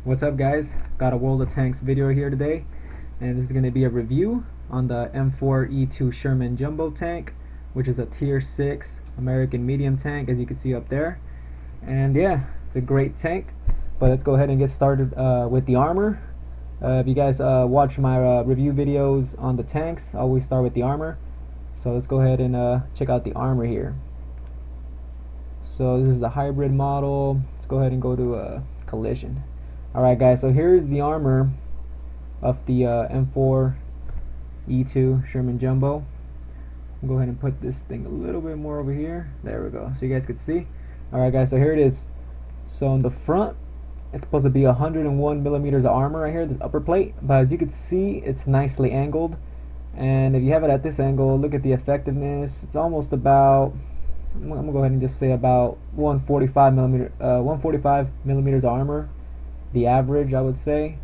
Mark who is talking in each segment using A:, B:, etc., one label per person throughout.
A: What's up, guys? Got a World of Tanks video here today, and this is going to be a review on the M4A3E2 Sherman Jumbo tank, which is a tier 6 American medium tank, as you can see up there. And yeah, it's a great tank. But let's go ahead and get started with the armor. If you guys watch my review videos on the tanks, I always start with the armor. So let's go ahead and check out the armor here. So this is the hybrid model. Let's go ahead and go to collision. Alright, guys, so here's the armor of the M4A3E2 Sherman Jumbo. I'll go ahead and put this thing a little bit more over here. There we go, so you guys could see. Alright, guys, so here it is. So in the front, it's supposed to be 101 millimeters of armor right here, this upper plate. But as you can see, it's nicely angled. And if you have it at this angle, look at the effectiveness. It's almost about, I'm gonna go ahead and just say about 145 millimeters of armor. The average, I would say,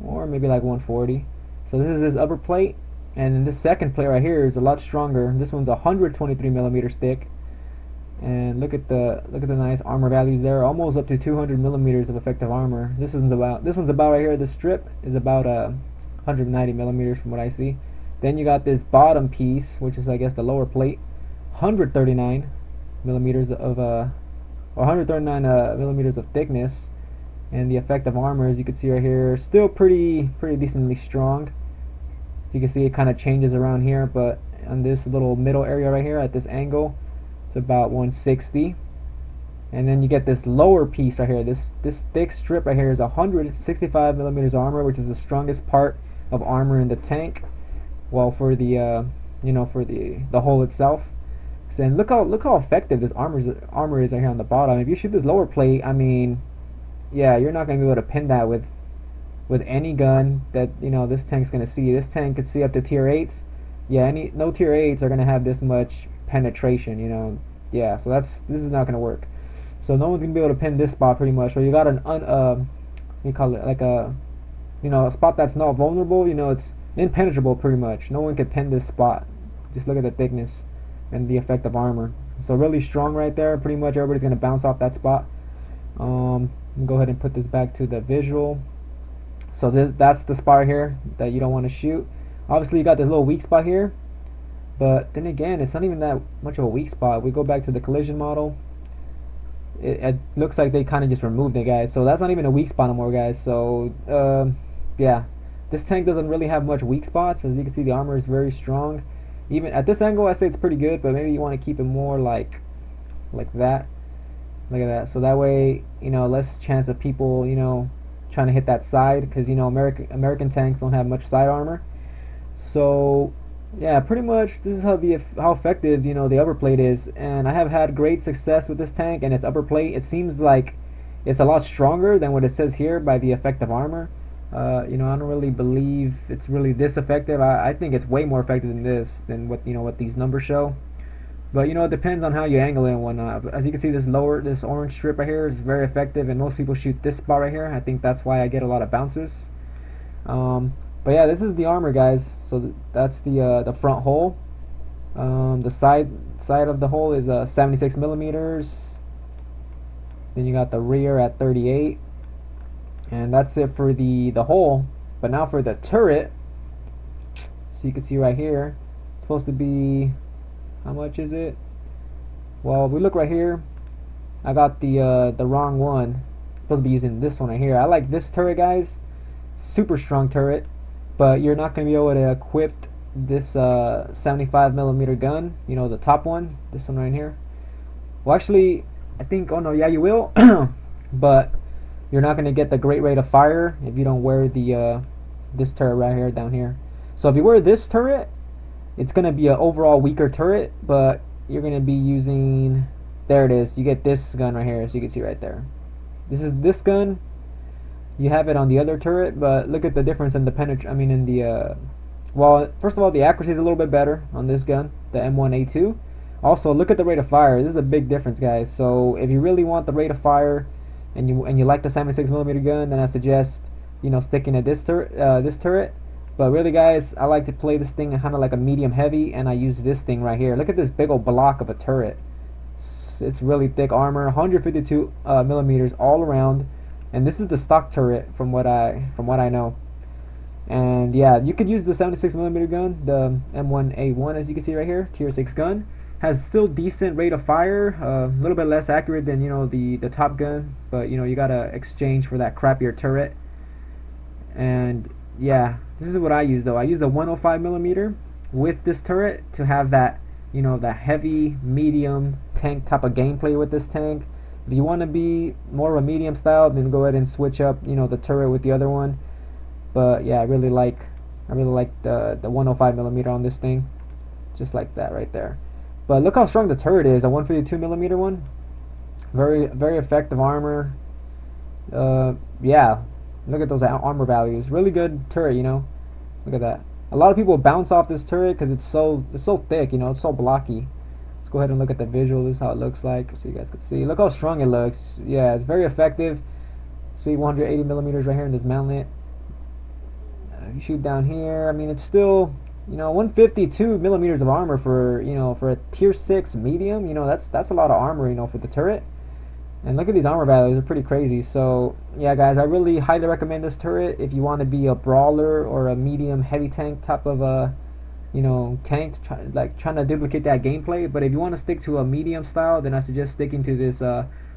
A: or maybe like 140. So this is this upper plate, and then this second plate right here is a lot stronger. This one's 123 millimeters thick, and look at the nice armor values there, almost up to 200 millimeters of effective armor. This one's about right here. This strip is about 190 millimeters from what I see. Then you got this bottom piece, which is I guess the lower plate, 139 millimeters of or 139 millimeters of thickness. And the effective armor, as you can see right here, still pretty decently strong. As you can see, it kind of changes around here, but on this little middle area right here at this angle, it's about 160. And then you get this lower piece right here. This thick strip right here is 165 millimeters armor, which is the strongest part of armor in the tank. Well, for the for the hull itself. So, and look how effective this armor is right here on the bottom. If you shoot this lower plate, I mean, yeah, you're not going to be able to pin that with any gun that this tank's going to see. This tank could see up to tier 8s. Yeah, no tier 8s are going to have this much penetration. Yeah, so this is not going to work. So no one's going to be able to pin this spot pretty much. So you got you call it like a spot that's not vulnerable. It's impenetrable pretty much. No one can pin this spot. Just look at the thickness and the effective armor. So really strong right there. Pretty much everybody's going to bounce off that spot. Go ahead and put this back to the visual. So that's the spot here that you don't want to shoot. Obviously you got this little weak spot here, but then again, it's not even that much of a weak spot. We go back to the collision model. It looks like they kind of just removed it, guys. So that's not even a weak spot anymore, guys. So yeah, this tank doesn't really have much weak spots. As you can see, the armor is very strong. Even at this angle, I say it's pretty good, but maybe you want to keep it more like that. Look at that. So that way, less chance of people, trying to hit that side, because American tanks don't have much side armor. So yeah, pretty much this is how effective the upper plate is. And I have had great success with this tank and its upper plate. It seems like it's a lot stronger than what it says here by the effective armor. I don't really believe it's really this effective. I think it's way more effective than what these numbers show. But it depends on how you angle it and whatnot. But as you can see, this orange strip right here is very effective, and most people shoot this spot right here. I think that's why I get a lot of bounces. But yeah, this is the armor, guys. So that's the front hole. The side of the hole is 76 millimeters. Then you got the rear at 38, and that's it for the hole. But now for the turret, so you can see right here, it's supposed to be, how much is it? Well, if we look right here, I got the wrong one. I'm supposed to be using this one right here. I like this turret, guys. Super strong turret, but you're not going to be able to equip this 75 millimeter gun. The top one, this one right here. Well, actually, I think, oh no, yeah, you will, but you're not going to get the great rate of fire if you don't wear the this turret right here down here. So if you wear this turret, it's going to be an overall weaker turret, but you're going to be using, there it is, you get this gun right here, as you can see right there. This gun, you have it on the other turret, but look at the difference in the well, first of all, the accuracy is a little bit better on this gun, the M1A2. Also, look at the rate of fire. This is a big difference, guys. So if you really want the rate of fire, and you like the 76 millimeter gun, then I suggest sticking to this turret. But really, guys, I like to play this thing kind of like a medium heavy, and I use this thing right here. Look at this big old block of a turret. It's really thick armor, 152 millimeters all around. and this is the stock turret from what I know. And yeah, you could use the 76mm gun, the M4A3E2 as you can see right here, tier 6 gun. Has still decent rate of fire, a little bit less accurate than the top gun, but you gotta exchange for that crappier turret. And yeah, this is what I use though. I use the 105mm with this turret to have that that heavy medium tank type of gameplay with this tank. If you want to be more of a medium style, then go ahead and switch up the turret with the other one. But yeah, I really like the 105mm on this thing, just like that right there. But look how strong the turret is, the 152mm one. Very effective armor. Yeah, look at those armor values. Really good turret, Look at that. A lot of people bounce off this turret because it's so thick, it's so blocky. Let's go ahead and look at the visual. This is how it looks like, so you guys can see. Look how strong it looks. Yeah, it's very effective. See, 180mm right here in this mountlet. You shoot down here. I mean, it's still 152mm of armor for a tier 6 medium. That's a lot of armor for the turret. And look at these armor values, they're pretty crazy. So yeah guys, I really highly recommend this turret if you want to be a brawler or a medium heavy tank type of tank, trying to duplicate that gameplay. But if you want to stick to a medium style, then I suggest sticking to this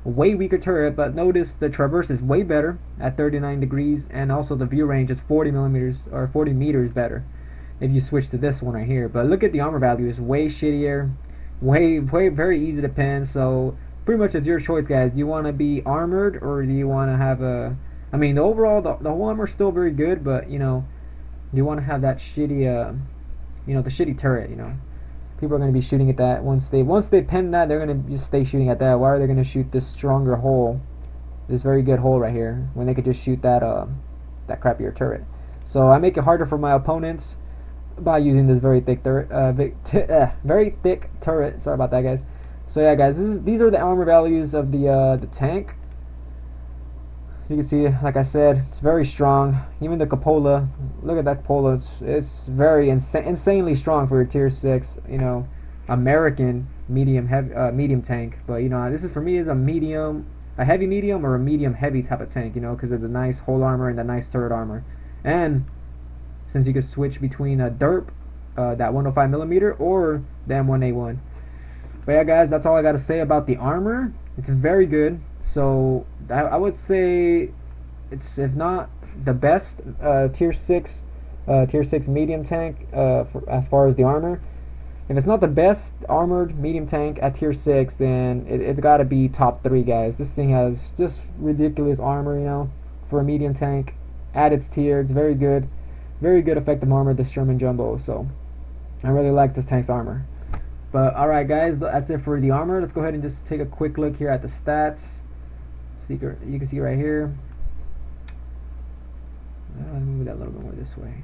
A: way weaker turret. But notice the traverse is way better at 39 degrees, and also the view range is 40mm or 40 meters better if you switch to this one right here. But look at the armor value, it's way shittier, way very easy to pin. So pretty much it's your choice, guys. Do you want to be armored, or do you want to have a... I mean, the overall, the whole armor is still very good, but, do you want to have that shitty, the shitty turret, People are going to be shooting at that. Once they pin that, they're going to just stay shooting at that. Why are they going to shoot this stronger hole, this very good hole right here, when they could just shoot that crappier turret? So I make it harder for my opponents by using this very thick turret, very thick turret. Sorry about that, guys. So yeah guys, these are the armor values of the tank. You can see, like I said, it's very strong. Even the cupola, look at that cupola, it's very insanely strong for a tier 6 American medium tank. But this is, for me, is a heavy medium or a medium heavy type of tank, because of the nice whole armor and the nice turret armor. And since you can switch between a derp, that 105mm, or the M4A3E2. But yeah guys, that's all I gotta say about the armor. It's very good. So I would say it's, if not the best tier 6 medium tank as far as the armor. If it's not the best armored medium tank at tier 6, then it's gotta be top 3, guys. This thing has just ridiculous armor, for a medium tank at its tier. It's very good effective armor, the Sherman Jumbo. So I really like this tank's armor. But alright guys, that's it for the armor. Let's go ahead and just take a quick look here at the stats. You can see right here. Let me move that a little bit more this way.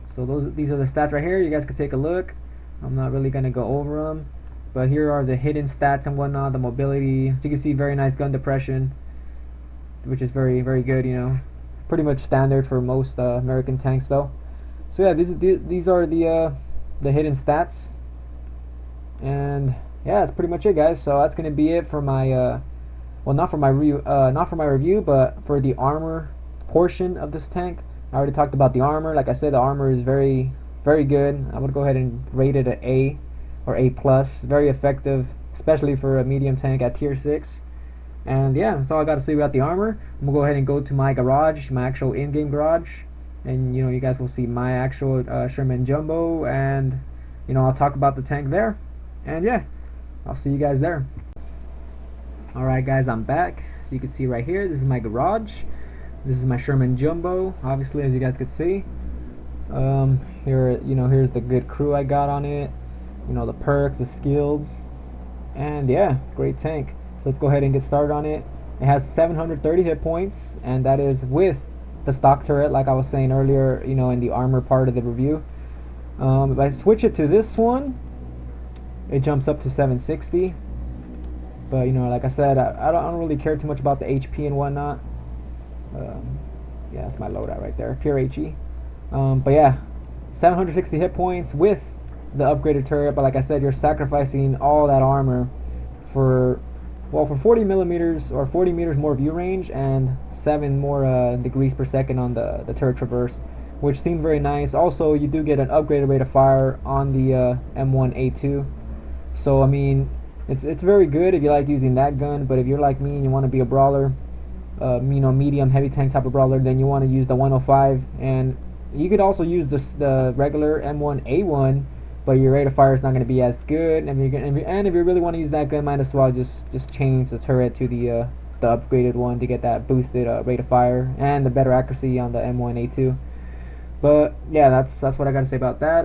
A: So these are the stats right here. You guys can take a look. I'm not really going to go over them, but here are the hidden stats and whatnot. The mobility, so you can see, very nice gun depression, which is very good. Pretty much standard for most American tanks though. So yeah, these are the hidden stats. And yeah, that's pretty much it, guys. So that's gonna be it for my well, not for my review, but for the armor portion of this tank. I already talked about the armor. Like I said, the armor is very good. I would go ahead and rate it an A or A+. Very effective, especially for a medium tank at tier 6. And yeah, that's all I got to say about the armor. I'm gonna go ahead and go to my garage, my actual in-game garage, and you guys will see my actual Sherman Jumbo, and I'll talk about the tank there. And yeah, I'll see you guys there. Alright guys, I'm back. So you can see right here, this is my garage. This is my Sherman Jumbo, obviously, as you guys could see. Here, here's the good crew I got on it. The perks, the skills, and yeah, great tank. So let's go ahead and get started on it. It has 730 hit points, and that is with the stock turret, like I was saying earlier, in the armor part of the review. If I switch it to this one, it jumps up to 760. But like I said, I don't really care too much about the HP and whatnot. Yeah, that's my loadout right there, pure HE. But yeah, 760 hit points with the upgraded turret. But like I said, you're sacrificing all that armor for well, for 40 millimeters or 40 meters more view range and 7 more degrees per second on the turret traverse, which seemed very nice. Also, you do get an upgraded rate of fire on the M4A3E2. So I mean, it's very good if you like using that gun. But if you're like me and you want to be a brawler, medium heavy tank type of brawler, then you want to use the 105. And you could also use the regular M1A1, but your rate of fire is not going to be as good. And if you really want to use that gun, might as well just change the turret to the upgraded one to get that boosted rate of fire and the better accuracy on the M1A2. But yeah, that's what I got to say about that.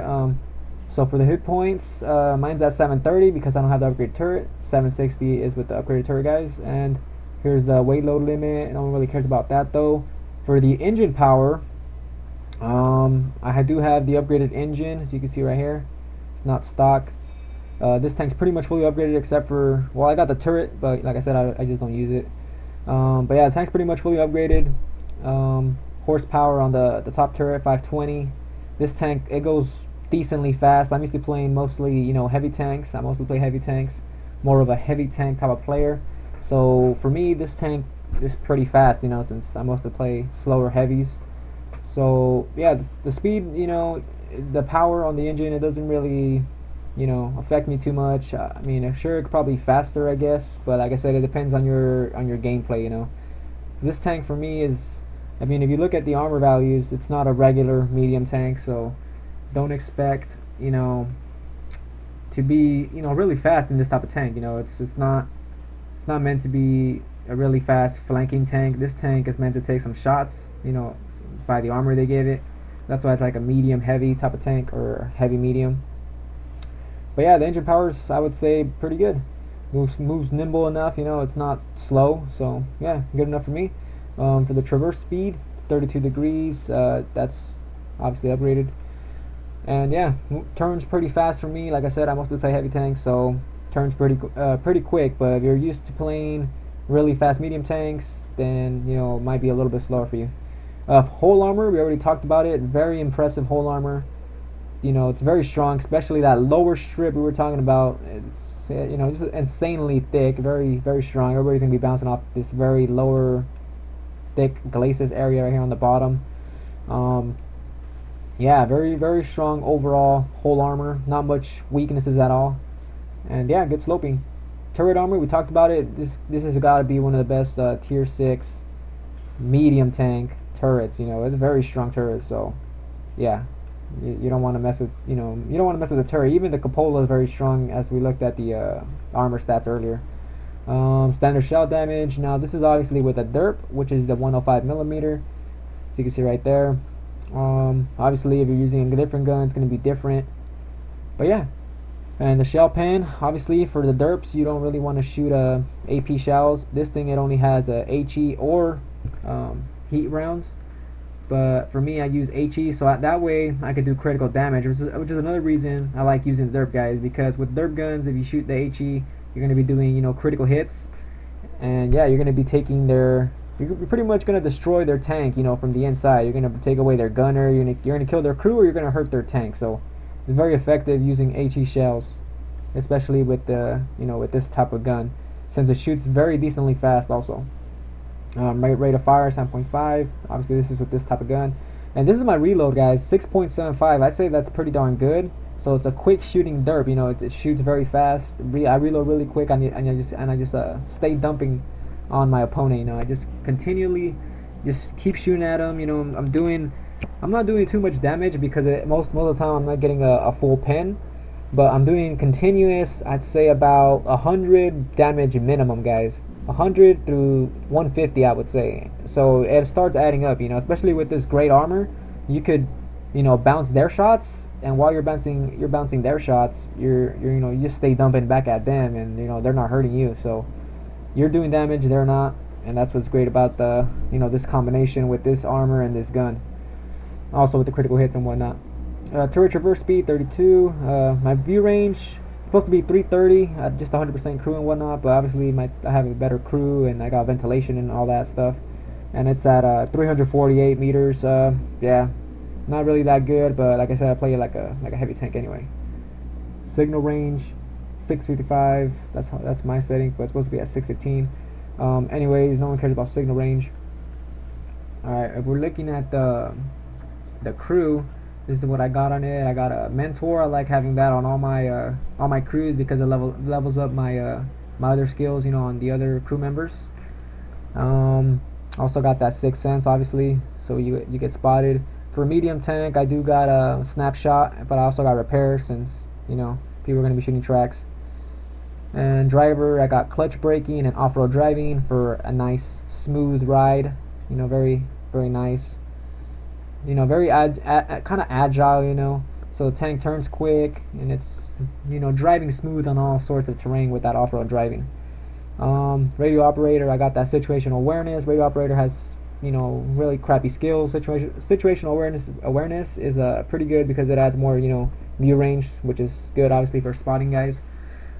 A: So for the hit points, mine's at 730 because I don't have the upgraded turret. 760 is with the upgraded turret, guys. And here's the weight load limit. No one really cares about that though. For the engine power, I do have the upgraded engine, as you can see right here. It's not stock. This tank's pretty much fully upgraded except for, well, I got the turret, but like I said, I just don't use it. But yeah, the tank's pretty much fully upgraded. Horsepower on the top turret, 520. This tank, it goes decently fast. I'm used to playing mostly, heavy tanks. I mostly play heavy tanks, more of a heavy tank type of player. So for me, this tank is pretty fast, since I mostly play slower heavies. So yeah, the speed, the power on the engine, it doesn't really, affect me too much. I mean, sure, it could probably be faster, I guess, but like I said, it depends on your gameplay. This tank for me is, I mean, if you look at the armor values, it's not a regular medium tank, so don't expect, to be, really fast in this type of tank. It's not meant to be a really fast flanking tank. This tank is meant to take some shots, by the armor they gave it. That's why it's like a medium heavy type of tank, or heavy medium. But yeah, the engine power's, I would say, pretty good. Moves nimble enough, it's not slow, so yeah, good enough for me. For the traverse speed, 32 degrees, that's obviously upgraded. And yeah, turns pretty fast for me. Like I said, I mostly play heavy tanks, so turns pretty quick. But if you're used to playing really fast medium tanks, then it might be a little bit slower for you. Whole armor, we already talked about it. Very impressive whole armor. It's very strong, especially that lower strip we were talking about. It's just insanely thick, very very strong. Everybody's gonna be bouncing off this very lower thick glacis area right here on the bottom. Yeah, very very strong overall whole armor. Not much weaknesses at all. And yeah, good sloping. Turret armor, we talked about it. This has got to be one of the best tier 6 medium tank turrets. It's a very strong turret, so yeah, you don't want to mess with you don't want to mess with the turret. Even the cupola is very strong, as we looked at the armor stats earlier. Standard shell damage. Now this is obviously with a derp, which is the 105 millimeter, so you can see right there. Obviously if you're using a different gun, it's going to be different, but yeah. And the shell pan, obviously for the derps, you don't really want to shoot AP shells. This thing, it only has a HE or heat rounds, but for me I use HE, so that way I could do critical damage, which is another reason I like using the derp, guys, because with derp guns, if you shoot the HE, you're going to be doing critical hits, and yeah, you're going to be taking you're pretty much going to destroy their tank from the inside. You're going to take away their gunner, you're going to kill their crew, or you're going to hurt their tank. So it's very effective using HE shells, especially with with this type of gun, since it shoots very decently fast also. Rate of fire 7.5. Obviously this is with this type of gun, and this is my reload, guys, 6.75. I say that's pretty darn good. So it's a quick shooting derp. It shoots very fast. I reload really quick, and I just stay dumping on my opponent. I just continually just keep shooting at him. I'm not doing too much damage because most of the time I'm not getting a full pen, but I'm doing continuous, I'd say about 100 damage minimum, guys. 100 through 150, I would say. So it starts adding up, especially with this great armor. You could bounce their shots, and while you're bouncing their shots, you just stay dumping back at them, and they're not hurting you. So you're doing damage, they're not, and that's what's great about the this combination with this armor and this gun. Also with the critical hits and whatnot. Turret traverse speed 32. My view range supposed to be 330, just 100% crew and whatnot, but obviously I have a better crew and I got ventilation and all that stuff, and it's at 348 meters. Yeah, not really that good, but like I said, I play it like a heavy tank anyway. Signal range 655. That's my setting, but it's supposed to be at 615. Anyways, no one cares about signal range. Alright, if we're looking at the crew, this is what I got on it. I got a mentor. I like having that on all my crews because it levels up my my other skills, you know, on the other crew members. Also got that sixth sense, obviously, so you get spotted. For medium tank, I do got a snapshot, but I also got repair since, you know, people are going to be shooting tracks. And driver, I got clutch braking and off-road driving for a nice smooth ride. You know, very nice. You know, very kind of agile. You know, so the tank turns quick and it's, you know, driving smooth on all sorts of terrain with that off-road driving. Radio operator, I got that situational awareness. Radio operator has, you know, really crappy skills. Situational awareness is pretty good because it adds more, you know, view range, which is good obviously for spotting guys,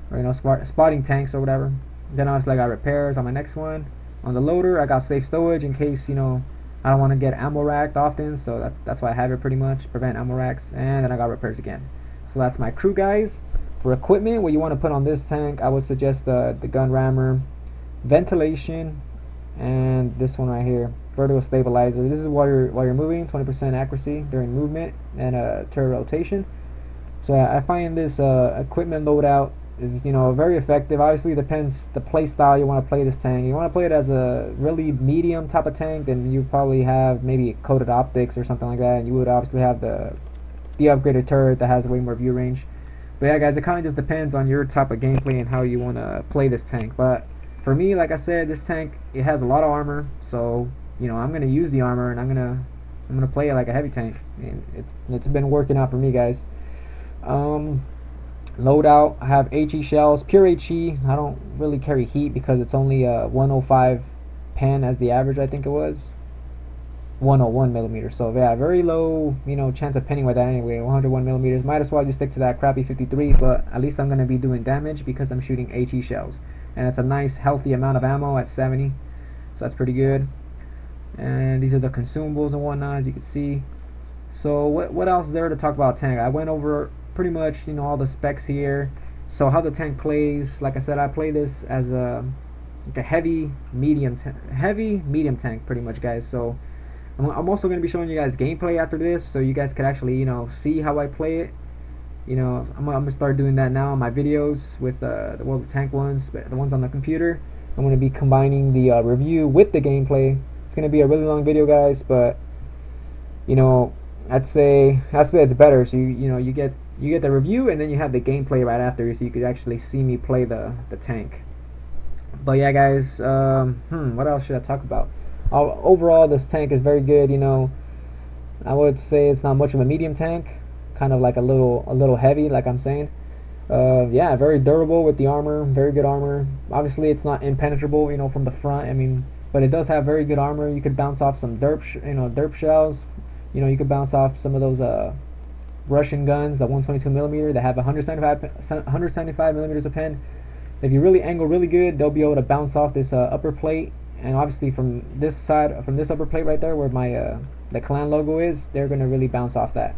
A: or, you know, spotting tanks or whatever. Then obviously I got repairs on my next one. On the loader, I got safe stowage in case, you know, I don't want to get ammo racked often, so that's why I have it pretty much, prevent ammo racks. And then I got repairs again. So that's my crew, guys. For equipment, what you want to put on this tank, I would suggest the gun rammer, ventilation, and this one right here, vertical stabilizer. This is while you're moving, 20% accuracy during movement and turret rotation. So I find this equipment loadout is, you know, very effective. Obviously, depends the play style you want to play this tank. You want to play it as a really medium type of tank, then you probably have maybe coated optics or something like that, and you would obviously have the upgraded turret that has way more view range. But yeah, guys, it kind of just depends on your type of gameplay and how you want to play this tank. But for me, like I said, this tank, it has a lot of armor, so, you know, I'm gonna use the armor and I'm gonna play it like a heavy tank. And it's been working out for me, guys. Loadout, I have HE shells, pure HE. I don't really carry heat because it's only a 105 pen as the average, I think it was. 101 millimeters, so yeah, very low, you know, chance of pinning with that anyway. 101 millimeters, might as well just stick to that crappy 53, but at least I'm going to be doing damage because I'm shooting HE shells, and it's a nice healthy amount of ammo at 70, so that's pretty good. And these are the consumables and whatnot, as you can see. So what else is there to talk about tank? I went over pretty much, you know, all the specs here. So how the tank plays, like I said, I play this as a heavy medium tank pretty much, guys. So I'm also going to be showing you guys gameplay after this, so you guys could actually, you know, see how I play it. You know, I'm going to start doing that now on my videos with the tank ones, the ones on the computer. I'm going to be combining the review with the gameplay. It's going to be a really long video, guys, but, you know, I'd say it's better. So you get the review and then you have the gameplay right after, so you could actually see me play the tank. But yeah, guys, what else should I talk about? Overall, this tank is very good. You know, I would say it's not much of a medium tank, kind of like a little heavy, like I'm saying. Yeah, very durable with the armor, very good armor. Obviously, it's not impenetrable, you know, from the front. I mean, but it does have very good armor. You could bounce off some derp shells. You know, you could bounce off some of those Russian guns, the 122 millimeter that have 175 millimeters of pen. If you really angle really good, they'll be able to bounce off this upper plate. And obviously from this upper plate right there where my the clan logo is, they're going to really bounce off that.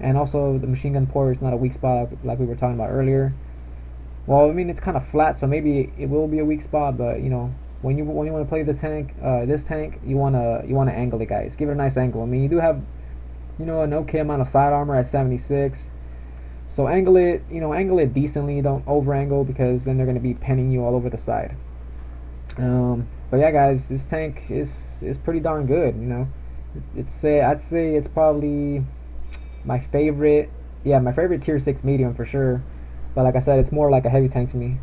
A: And also the machine gun port is not a weak spot like we were talking about earlier. Well, I mean, it's kind of flat, so maybe it will be a weak spot, but, you know, when you want to play this tank, you want to angle it, guys. Give it a nice angle. I mean, you do have, you know, an okay amount of side armor at 76. So angle it decently. Don't over angle because then they're going to be pinning you all over the side. But yeah, guys, this tank is pretty darn good. You know, I'd say it's probably my favorite. Yeah, my favorite tier 6 medium for sure. But like I said, it's more like a heavy tank to me.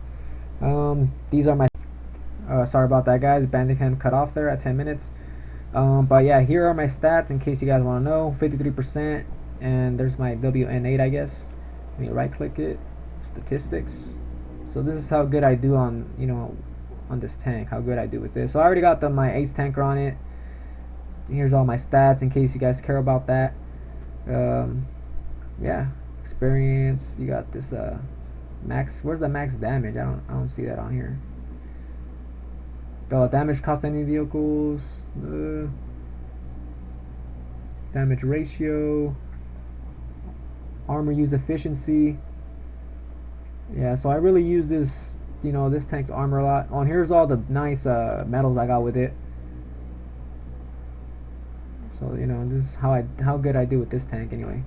A: These are my. Sorry about that, guys. Bandicam cut off there at 10 minutes. But yeah, here are my stats in case you guys want to know. 53%, and there's my WN8, I guess. Let me right click it. Statistics. So this is how good I do on, you know, on this tank, how good I do with this. So I already got my ace tanker on it. Here's all my stats in case you guys care about that. Yeah, experience. You got this max. Where's the max damage? I don't see that on here. Damage cost enemy vehicles. Damage ratio. Armor use efficiency. Yeah, so I really use this, this tank's armor a lot. Oh, and here's all the nice medals I got with it. So this is how good I do with this tank anyway.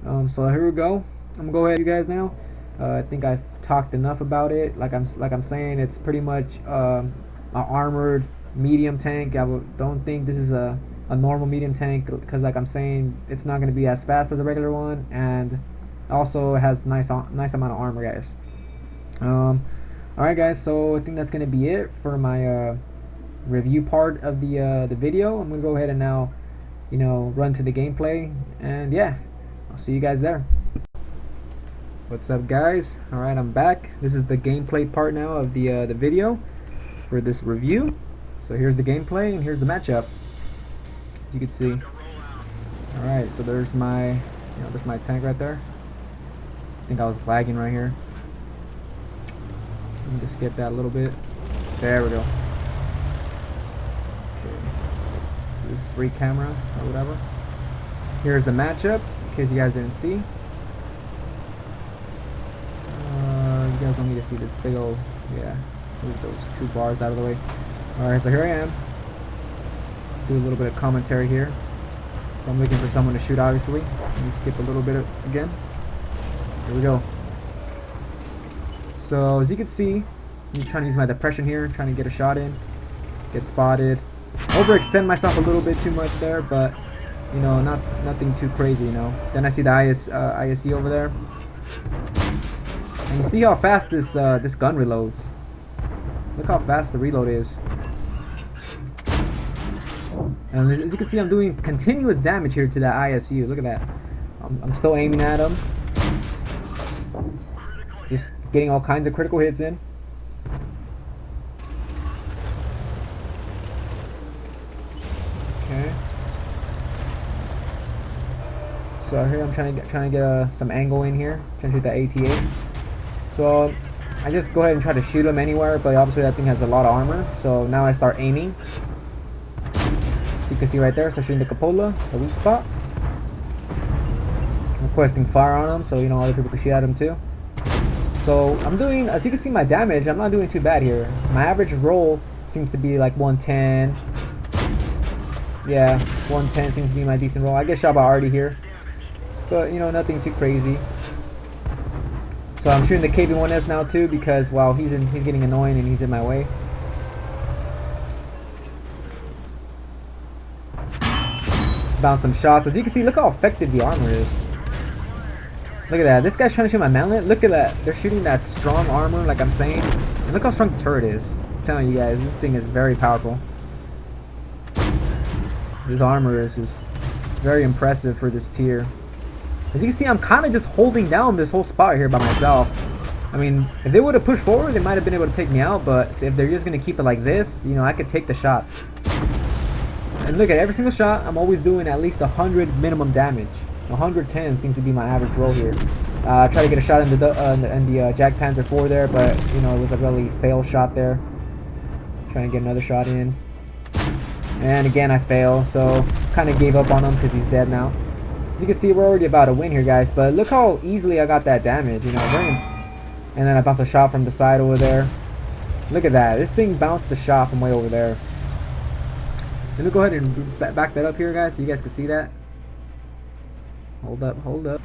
A: So here we go. I'm gonna go ahead, you guys now. I think I've talked enough about it. Like I'm saying, it's pretty much an armored medium tank. Don't think this is a normal medium tank, because like I'm saying, it's not going to be as fast as a regular one, and also it has nice amount of armor, guys. Alright guys, so I think that's going to be it for my review part of the video. I'm going to go ahead and now run to the gameplay, and yeah, I'll see you guys there. What's up, guys? Alright, I'm back. This is the gameplay part now of the video for this review. So here's the gameplay and here's the matchup, as you can see. Alright, so there's my tank right there. I think I was lagging right here. Let me just skip that a little bit. There we go. Okay. So this is free camera or whatever. Here's the matchup, in case you guys didn't see. You guys don't need to see this big old, yeah, move those two bars out of the way. Alright, so here I am. Do a little bit of commentary here. So I'm looking for someone to shoot, obviously. Let me skip a little bit again. Here we go. So as you can see, I'm trying to use my depression here, trying to get a shot in. Get spotted. Overextend myself a little bit too much there, but nothing too crazy, Then I see the ISE over there. And you see how fast this gun reloads. Look how fast the reload is. And as you can see, I'm doing continuous damage here to that ISU. Look at that. I'm still aiming at him. Just getting all kinds of critical hits in. Okay. So here I'm trying to get some angle in here. Trying to shoot that AT-8. So I just go ahead and try to shoot him anywhere, but obviously that thing has a lot of armor. So now I start aiming. So you can see right there, start shooting the cupola, the weak spot. Requesting fire on him, so other people can shoot at him too. So I'm doing, as you can see, my damage, I'm not doing too bad here. My average roll seems to be like 110. Yeah, 110 seems to be my decent roll. I get shot by Artie here, but nothing too crazy. So I'm shooting the KB-1S now too, because wow, he's getting annoying and he's in my way. Bounce some shots. As you can see, look how effective the armor is. Look at that. This guy's trying to shoot my mantlet. Look at that. They're shooting that strong armor, like I'm saying. And look how strong the turret is. I'm telling you guys, this thing is very powerful. This armor is just very impressive for this tier. As you can see, I'm kind of just holding down this whole spot here by myself. I mean, if they would have pushed forward, they might have been able to take me out, but if they're just going to keep it like this, I could take the shots. And look at every single shot, I'm always doing at least 100 minimum damage. 110 seems to be my average roll here. Try to get a shot in the Jack Panzer IV there, but it was a really fail shot there. Trying to get another shot in. And again, I fail, so kind of gave up on him because he's dead now. As you can see, we're already about to win here, guys, but look how easily I got that damage, and then I bounced a shot from the side over there. Look at that. This thing bounced the shot from way over there. Let me go ahead and back that up here, guys, so you guys can see that. Hold up, hold up.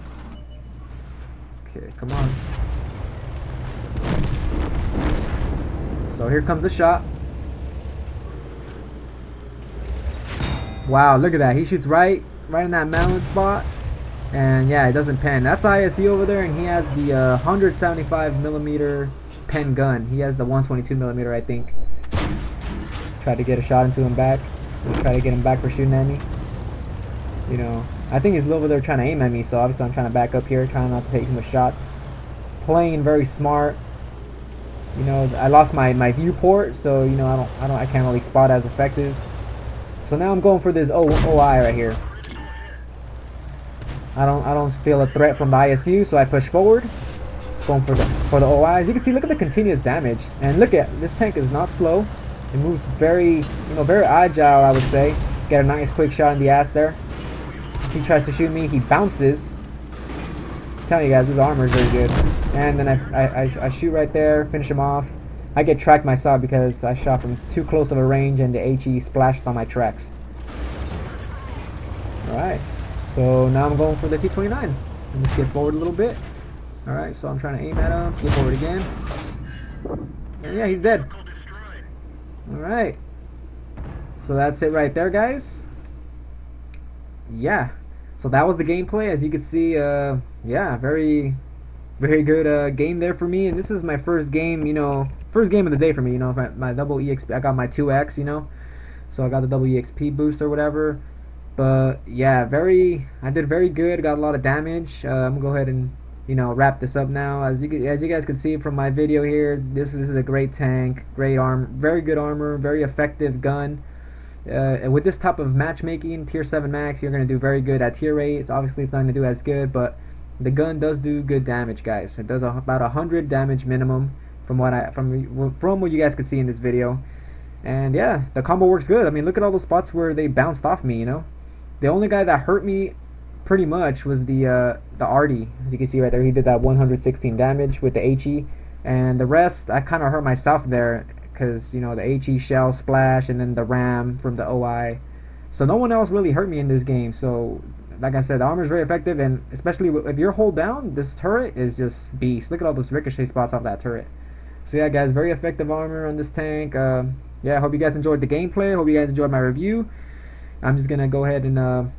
A: Okay, come on. So here comes the shot. Wow, look at that. He shoots right in that mallet spot, and yeah, it doesn't pen. That's ISE over there, and he has the 175mm pen gun. He has the 122mm, I think. Try to get a shot into him back. Try to get him back for shooting at me. I think he's over there trying to aim at me, so obviously I'm trying to back up here, trying not to take too much shots. Playing very smart. I lost my viewport, so I can't really spot as effective. So now I'm going for this OI right here. I don't feel a threat from the ISU, so I push forward. Going for the OI. As you can see, look at the continuous damage, and look at this tank is not slow. It moves very very agile, I would say. Get a nice quick shot in the ass there. He tries to shoot me. He bounces. I'm telling you guys, this armor is very good. And then I shoot right there, finish him off. I get tracked myself because I shot from too close of a range and the HE splashed on my tracks. Alright, so now I'm going for the T-29. Let me skip forward a little bit. Alright, so I'm trying to aim at him, skip forward again. And yeah, he's dead. Alright, so that's it right there, guys. Yeah, so that was the gameplay. As you can see, yeah, very good game there for me. And this is my first game, you know, first game of the day for me, you know. My double EXP, I got my 2X, you know, so I got the double EXP boost or whatever. But yeah, I did very good, got a lot of damage. I'm gonna go ahead and, you know, wrap this up now. As you guys can see from my video here, this is a great tank, great armor, very good armor, very effective gun. With this type of matchmaking, tier 7 max, you're gonna do very good at tier 8. It's not gonna do as good, but the gun does do good damage, guys. It does about 100 damage minimum from what you guys could see in this video. And yeah, the combo works good. I mean, look at all those spots where they bounced off me, you know. The only guy that hurt me pretty much was the Artie. As you can see right there, he did that 116 damage with the HE. And the rest, I kind of hurt myself there because, you know, the HE shell splash and then the ram from the OI. So no one else really hurt me in this game. So like I said, the armor is very effective, and especially if you're hold down, this turret is just beast. Look at all those ricochet spots off that turret. So yeah, guys, very effective armor on this tank. Yeah, I hope you guys enjoyed the gameplay. I hope you guys enjoyed my review. I'm just gonna go ahead and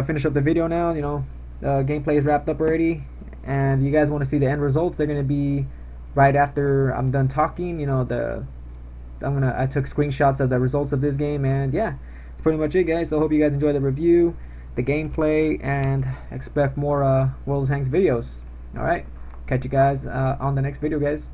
A: finish up the video now. You know, gameplay is wrapped up already, and if you guys want to see the end results, they're gonna be right after I'm done talking. You know, I took screenshots of the results of this game, and yeah, that's pretty much it, guys. So I hope you guys enjoyed the review, the gameplay, and expect more World of Tanks videos. Alright, catch you guys on the next video, guys.